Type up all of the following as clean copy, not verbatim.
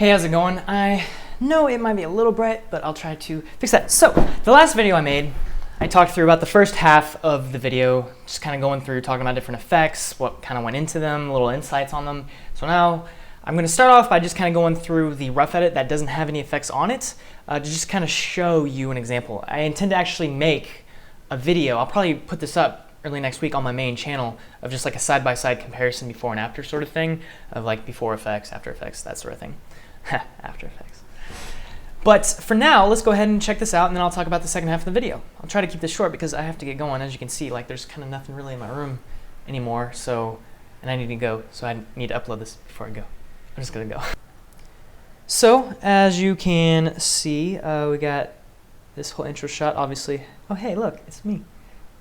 Hey, how's it going? I know it might be a little bright, but I'll try to fix that. So, the last video I made, I talked through about the first half of the video, just kind of going through, talking about different effects, what kind of went into them, little insights on them. So now, I'm going to start off by just kind of going through the rough edit that doesn't have any effects on it, to just kind of show you an example. I intend to actually make a video. I'll probably put this up early next week on my main channel of just like a side-by-side comparison before and after sort of thing, of like before effects, after effects, that sort of thing. After Effects. But for now, let's go ahead and check this out, and then I'll talk about the second half of the video. I'll try to keep this short because I have to get going. As you can see, like there's kind of nothing really in my room anymore, so, and I need to go, so I need to upload this before I go. I'm just gonna go. So, as you can see, we got this whole intro shot, obviously. Oh, hey, look, it's me.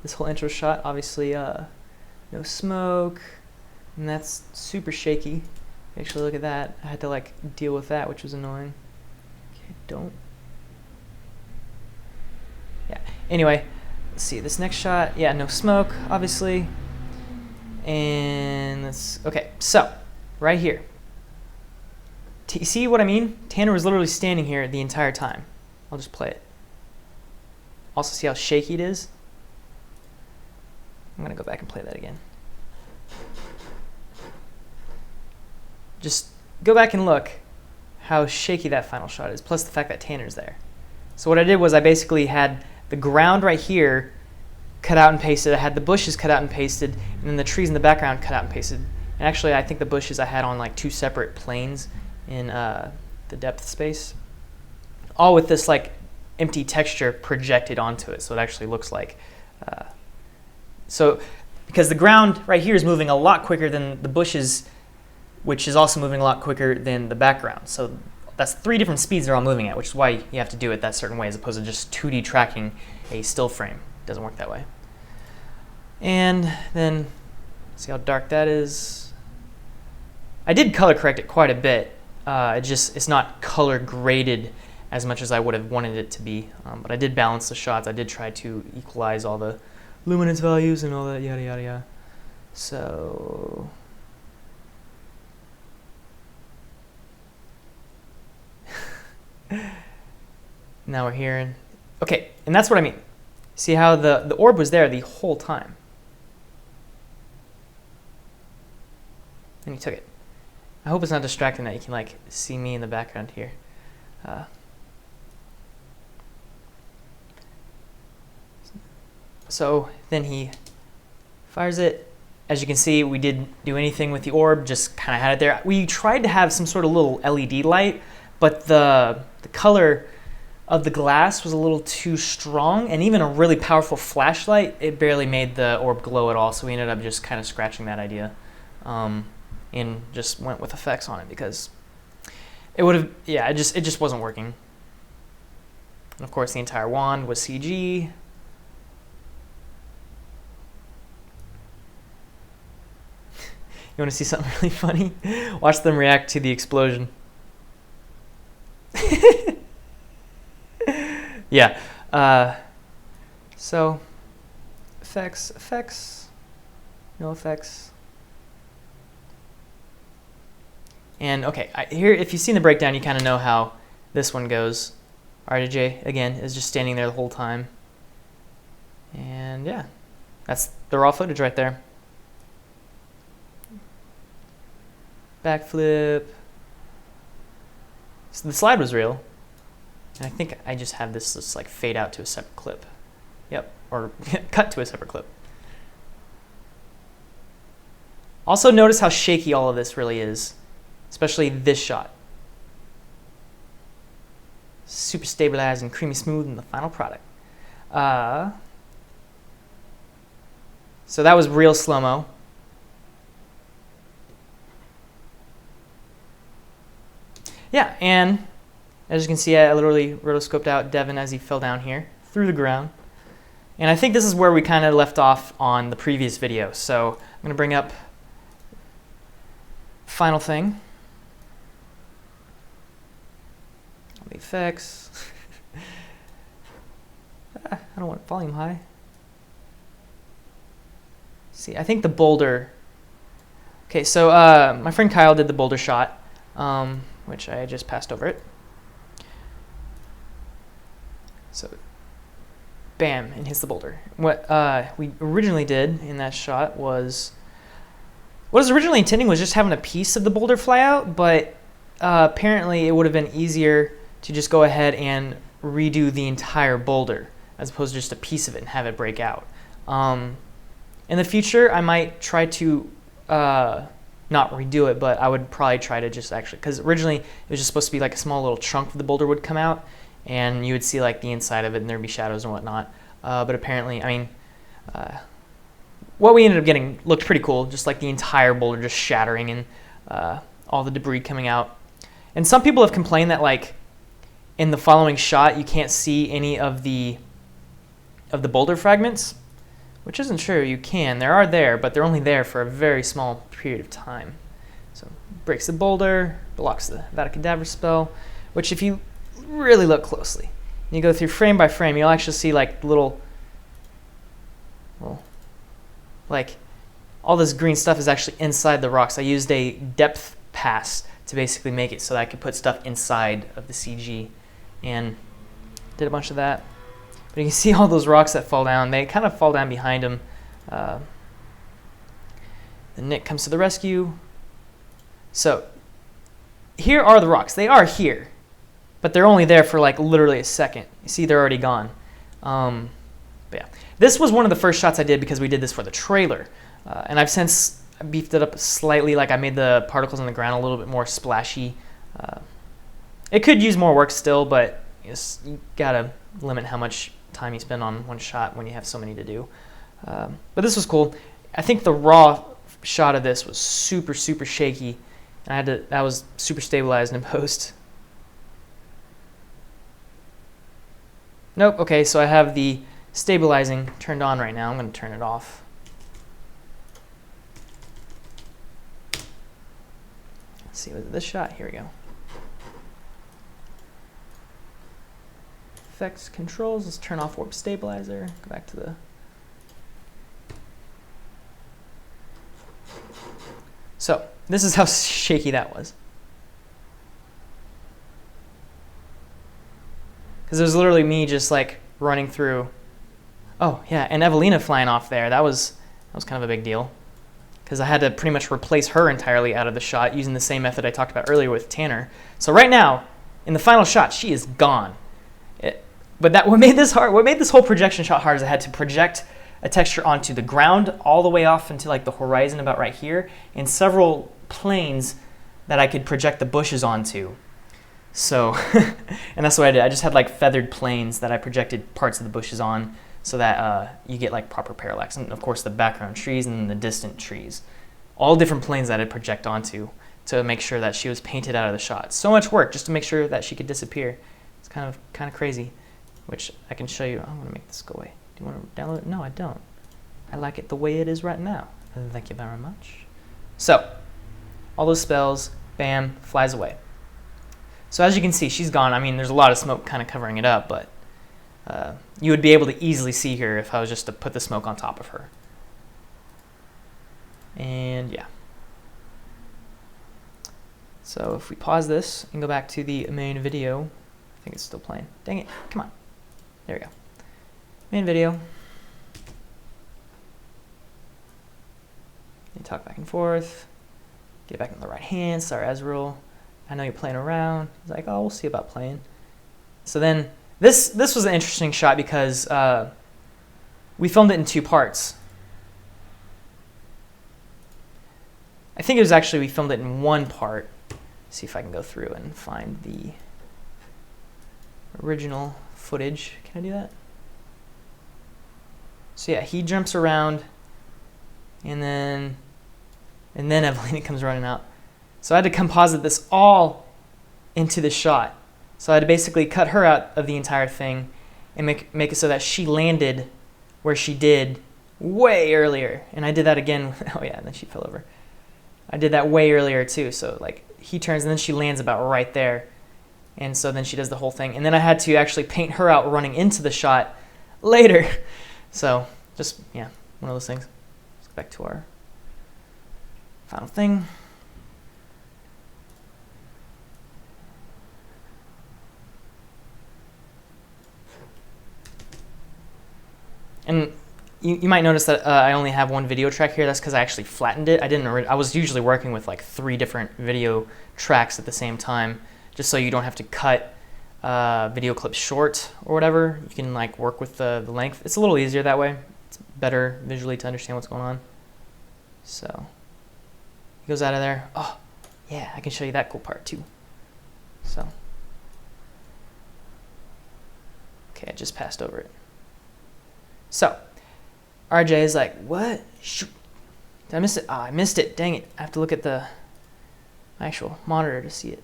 This whole intro shot, obviously, no smoke, and that's super shaky. Actually, look at that. I had to like deal with that, which was annoying. Okay, don't. Yeah. Anyway, let's see this next shot. Yeah, no smoke, obviously. And let's. Okay, so right here. You see what I mean? Tanner was literally standing here the entire time. I'll just play it. Also, see how shaky it is? I'm gonna go back and play that again. Just go back and look how shaky that final shot is, plus the fact that Tanner's there. So what I did was I basically had the ground right here cut out and pasted. I had the bushes cut out and pasted, and then the trees in the background cut out and pasted. And actually, I think the bushes I had on like two separate planes in the depth space, all with this like empty texture projected onto it, so it actually looks like. So because the ground right here is moving a lot quicker than the bushes, which is also moving a lot quicker than the background. So that's 3 different speeds they're all moving at, which is why you have to do it that certain way as opposed to just 2D tracking a still frame. It doesn't work that way. And then, see how dark that is? I did color correct it quite a bit. It's not color graded as much as I would have wanted it to be. But I did balance the shots. I did try to equalize all the luminance values and all that, yada, yada, yada. So... now we're here, and okay, and that's what I mean. See how the orb was there the whole time, and he took it. I hope it's not distracting that you can like see me in the background here. So then he fires it. As you can see, we didn't do anything with the orb, just kind of had it there. We tried to have some sort of little LED light, but the color of the glass was a little too strong, and even a really powerful flashlight, it barely made the orb glow at all, so we ended up just kind of scratching that idea and just went with effects on it because it would have, yeah, it just wasn't working. And of course the entire wand was CG. You want to see something really funny? Watch them react to the explosion. Yeah, so effects, no effects. And okay, here, if you've seen the breakdown, you kind of know how this one goes. RJ, again, is just standing there the whole time. And yeah, that's the raw footage right there. Backflip. So the slide was real. And I think I just have this just like fade out to a separate clip. Yep, or cut to a separate clip. Also notice how shaky all of this really is, especially this shot. Super stabilized and creamy smooth in the final product. So that was real slow-mo. Yeah, and as you can see, I literally rotoscoped out Devin as he fell down here through the ground. And I think this is where we kind of left off on the previous video. So I'm going to bring up final thing. The effects. I don't want volume high. See, I think the boulder. Okay, so my friend Kyle did the boulder shot. which I just passed over it. So, bam, and hits the boulder. What we originally did in that shot was, what I was originally intending was just having a piece of the boulder fly out, but apparently it would have been easier to just go ahead and redo the entire boulder as opposed to just a piece of it and have it break out. In the future, I might try to not redo it, but I would probably try to just actually, because originally it was just supposed to be like a small little chunk of the boulder would come out, and you would see like the inside of it, and there'd be shadows and whatnot. But apparently, I mean, what we ended up getting looked pretty cool, just like the entire boulder just shattering and all the debris coming out. And some people have complained that like in the following shot, you can't see any of the boulder fragments, which isn't true. You can. They are there, but they're only there for a very small period of time. So breaks the boulder, blocks the Vada spell, which if you really look closely, and you go through frame by frame, you'll actually see like little, well, like all this green stuff is actually inside the rocks. I used a depth pass to basically make it so that I could put stuff inside of the CG, and did a bunch of that. But you can see all those rocks that fall down. They kind of fall down behind him. Then Nick comes to the rescue. So here are the rocks. They are here, but they're only there for like literally a second. You see, they're already gone. But yeah, this was one of the first shots I did because we did this for the trailer, and I've since beefed it up slightly. Like I made the particles on the ground a little bit more splashy. It could use more work still, but you gotta limit how much time you spend on one shot when you have so many to do. But this was cool. I think the raw shot of this was super shaky, and that was super stabilized in post. Nope. Okay, so I have the stabilizing turned on right now. I'm going to turn it off. Let's see, was it this shot? Here we go. Effects, controls. Let's turn off warp stabilizer. Go back to the. So this is how shaky that was. Because it was literally me just like running through. Oh yeah, and Evelina flying off there. That was kind of a big deal. Because I had to pretty much replace her entirely out of the shot using the same method I talked about earlier with Tanner. So right now, in the final shot, she is gone. But what made this whole projection shot hard is I had to project a texture onto the ground all the way off into like the horizon about right here, and several planes that I could project the bushes onto. So, and that's what I did. I just had like feathered planes that I projected parts of the bushes on so that you get like proper parallax. And of course the background trees and the distant trees. All different planes that I'd project onto to make sure that she was painted out of the shot. So much work just to make sure that she could disappear. It's kind of crazy. Which I can show you. I'm going to make this go away. Do you want to download it? No, I don't. I like it the way it is right now. Thank you very much. So, all those spells, bam, flies away. So as you can see, she's gone. I mean, there's a lot of smoke kind of covering it up, but you would be able to easily see her if I was just to put the smoke on top of her. And yeah. So if we pause this and go back to the main video, I think it's still playing. Dang it, come on. There we go. Main video. You talk back and forth. Get back on the right hand. Sorry, Ezreal. I know you're playing around. He's like, oh, we'll see about playing. So then, this was an interesting shot because we filmed it in 2 parts. I think it was actually we filmed it in 1 part. Let's see if I can go through and find the original footage. Can I do that? So yeah, he jumps around, and then Evelina comes running out. So I had to composite this all into the shot. So I had to basically cut her out of the entire thing and make it so that she landed where she did way earlier. And I did that again. Oh yeah, and then she fell over. I did that way earlier too. So like he turns and then she lands about right there. And so then she does the whole thing. And then I had to actually paint her out running into the shot later. So just, yeah, one of those things. Let's go back to our final thing. you might notice that I only have one video track here. That's because I actually flattened it. I was usually working with like 3 different video tracks at the same time, just so you don't have to cut video clips short or whatever. You can like work with the length. It's a little easier that way. It's better visually to understand what's going on. So he goes out of there. Oh, yeah, I can show you that cool part too. So, okay, I just passed over it. So, RJ is like, what? Shoot. Did I miss it? Oh, I missed it. Dang it. I have to look at the actual monitor to see it.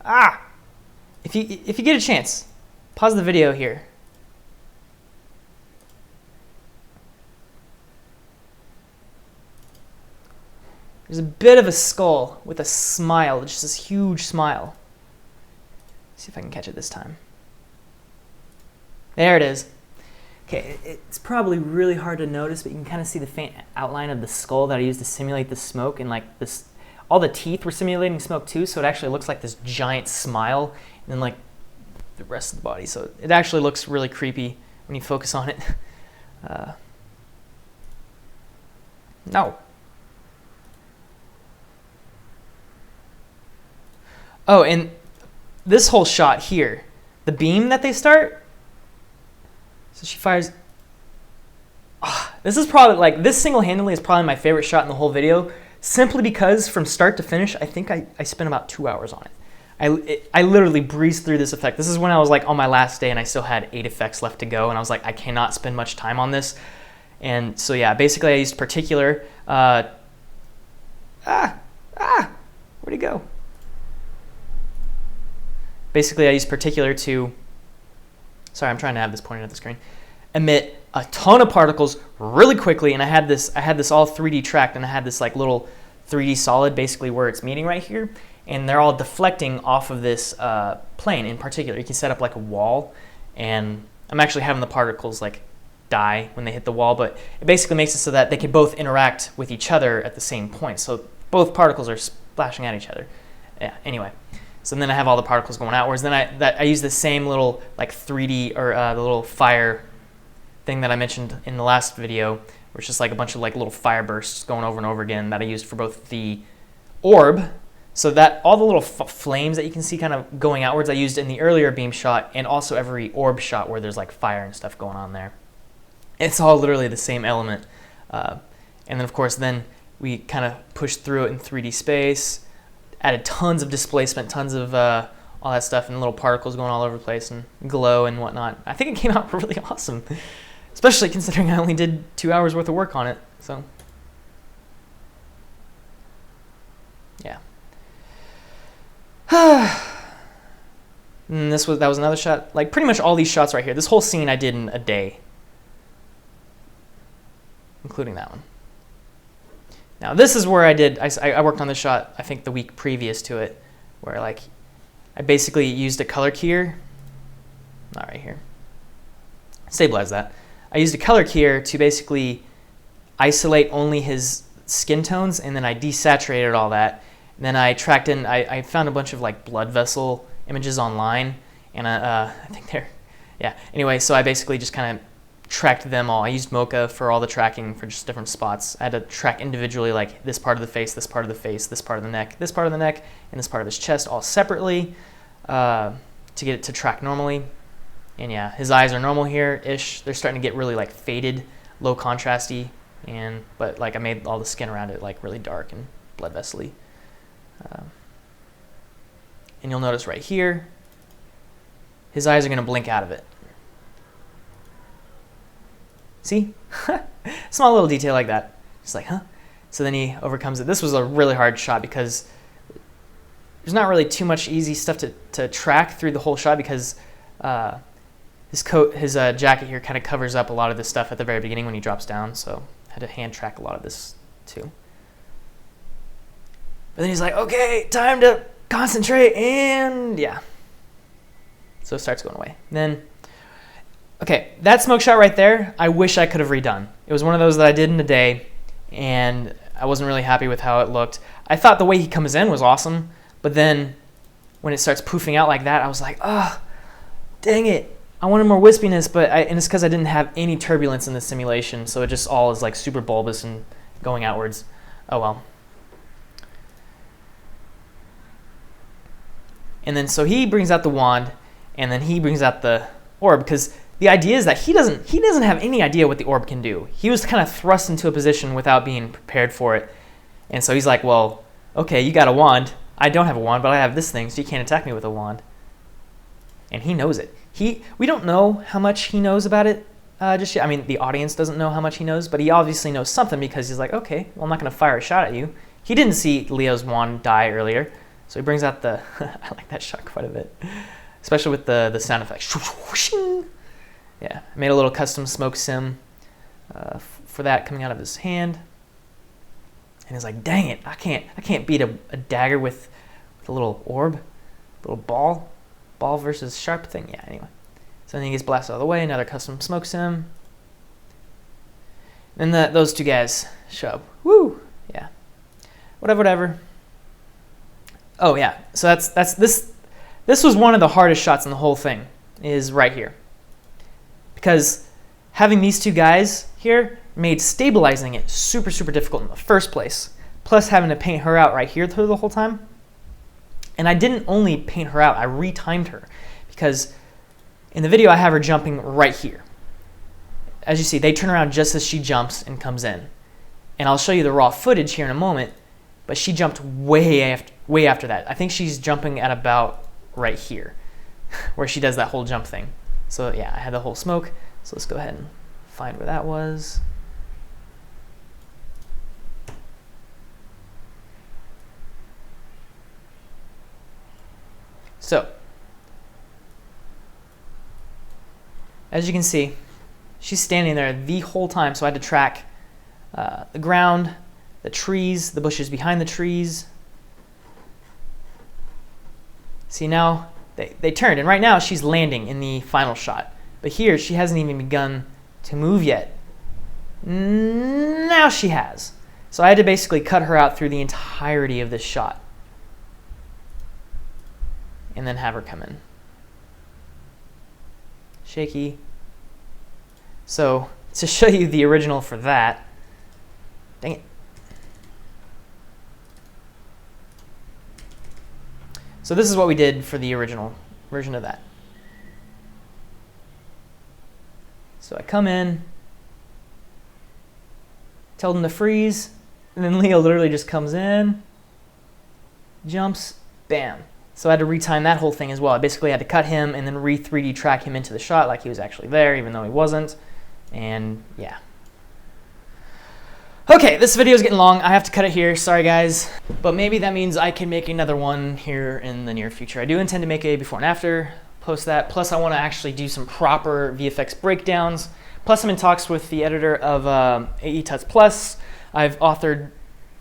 Ah! If you get a chance, pause the video here. There's a bit of a skull with a smile, just this huge smile. Let's see if I can catch it this time. There it is. Okay, it's probably really hard to notice, but you can kind of see the faint outline of the skull that I used to simulate the smoke, and like this, all the teeth were simulating smoke too, so it actually looks like this giant smile, and then like the rest of the body. So it actually looks really creepy when you focus on it. No. Oh, and this whole shot here, the beam that they start, so she fires. Oh, this is probably, like, this single-handedly is probably my favorite shot in the whole video, simply because from start to finish, I think I spent about 2 hours on it. I literally breezed through this effect. This is when I was like on my last day and I still had 8 effects left to go, and I was like, I cannot spend much time on this. And so yeah, basically I used particular, where'd he go? Basically I used particular to, sorry, I'm trying to have this pointed at the screen, emit a ton of particles really quickly, and I had this all 3D tracked, and I had this like little 3D solid basically where it's meeting right here, and they're all deflecting off of this plane in particular. You can set up like a wall, and I'm actually having the particles like die when they hit the wall, but it basically makes it so that they can both interact with each other at the same point, so both particles are splashing at each other. Yeah, anyway. So then I have all the particles going outwards. Then I use the same little like 3D or the little fire thing that I mentioned in the last video, where it's just like a bunch of like little fire bursts going over and over again that I used for both the orb, so that all the little flames that you can see kind of going outwards I used in the earlier beam shot, and also every orb shot where there's like fire and stuff going on there. It's all literally the same element. And then of course then we kind of pushed through it in 3D space, added tons of displacement, tons of all that stuff, and little particles going all over the place, and glow and whatnot. I think it came out really awesome, especially considering I only did 2 hours worth of work on it. So yeah. And that was another shot. Like pretty much all these shots right here, this whole scene I did in a day, including that one. Now this is where I worked on this shot, I think the week previous to it, where like I basically used a color keyer, not right here, stabilize that. I used a color keyer to basically isolate only his skin tones, and then I desaturated all that. And then I tracked in, I found a bunch of like blood vessel images online, and I think they're, yeah. Anyway, so I basically just kind of tracked them all. I used Mocha for all the tracking for just different spots. I had to track individually like this part of the face, this part of the face, this part of the neck, this part of the neck, and this part of his chest all separately to get it to track normally. And yeah, his eyes are normal here-ish. They're starting to get really like faded, low contrasty, but like I made all the skin around it like really dark and blood vessel-y. And you'll notice right here, his eyes are going to blink out of it. See? Small little detail like that. Just like, huh? So then he overcomes it. This was a really hard shot because there's not really too much easy stuff to track through the whole shot, because his jacket here kind of covers up a lot of this stuff at the very beginning when he drops down, so I had to hand track a lot of this too. But then he's like, okay, time to concentrate, and yeah. So it starts going away. Then, okay, that smoke shot right there, I wish I could have redone. It was one of those that I did in a day, and I wasn't really happy with how it looked. I thought the way he comes in was awesome, but then when it starts poofing out like that, I was like, oh, dang it. I wanted more wispiness, and it's because I didn't have any turbulence in the simulation, so it just all is like super bulbous and going outwards. Oh well. And then so he brings out the wand, and then he brings out the orb, because the idea is that he doesn't have any idea what the orb can do. He was kind of thrust into a position without being prepared for it. And so he's like, well, okay, you got a wand. I don't have a wand, but I have this thing, so you can't attack me with a wand. And he knows it. We don't know how much he knows about it just yet. I mean, the audience doesn't know how much he knows, but he obviously knows something, because he's like, okay, well, I'm not going to fire a shot at you. He didn't see Leo's wand die earlier, so he brings out the... I like that shot quite a bit, especially with the sound effects. Yeah, I made a little custom smoke sim for that coming out of his hand. And he's like, dang it, I can't beat a dagger with a little orb, little ball versus sharp thing. Yeah, anyway. So then he gets blasted out of the way, another custom smoke sim. And then those two guys show up. Woo! Yeah. Whatever. Oh yeah, so this was one of the hardest shots in the whole thing, is right here. Because having these two guys here made stabilizing it super, super difficult in the first place. Plus having to paint her out right here through the whole time. And I didn't only paint her out, I retimed her. Because in the video I have her jumping right here. As you see, they turn around just as she jumps and comes in. And I'll show you the raw footage here in a moment, but she jumped way after that. I think she's jumping at about right here, where she does that whole jump thing. So yeah, I had the whole smoke. So let's go ahead and find where that was. So, as you can see, she's standing there the whole time, so I had to track the ground, the trees, the bushes behind the trees. See, now they turned, and right now she's landing in the final shot. But here, she hasn't even begun to move yet. Now she has. So I had to basically cut her out through the entirety of this shot. And then have her come in. Shaky. So, to show you the original for that, dang it. So this is what we did for the original version of that. So I come in, tell them to freeze, and then Leo literally just comes in, jumps, bam. So I had to retime that whole thing as well. I basically had to cut him and then re-3D track him into the shot like he was actually there, even though he wasn't. And yeah. Okay, this video is getting long. I have to cut it here. Sorry, guys. But maybe that means I can make another one here in the near future. I do intend to make a before and after, post that. Plus, I want to actually do some proper VFX breakdowns. Plus, I'm in talks with the editor of AE Tuts Plus. I've authored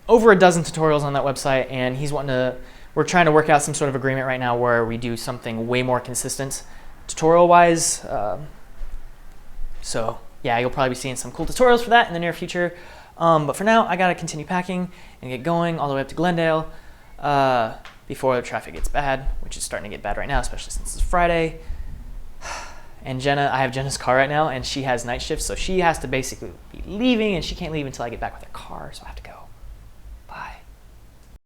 over a dozen tutorials on that website, and he's wanting to... We're trying to work out some sort of agreement right now where we do something way more consistent tutorial-wise. So yeah, you'll probably be seeing some cool tutorials for that in the near future. But for now, I gotta continue packing and get going all the way up to Glendale before the traffic gets bad, which is starting to get bad right now, especially since it's Friday. And Jenna, I have Jenna's car right now, and she has night shift, so she has to basically be leaving, and she can't leave until I get back with her car, so I have to go.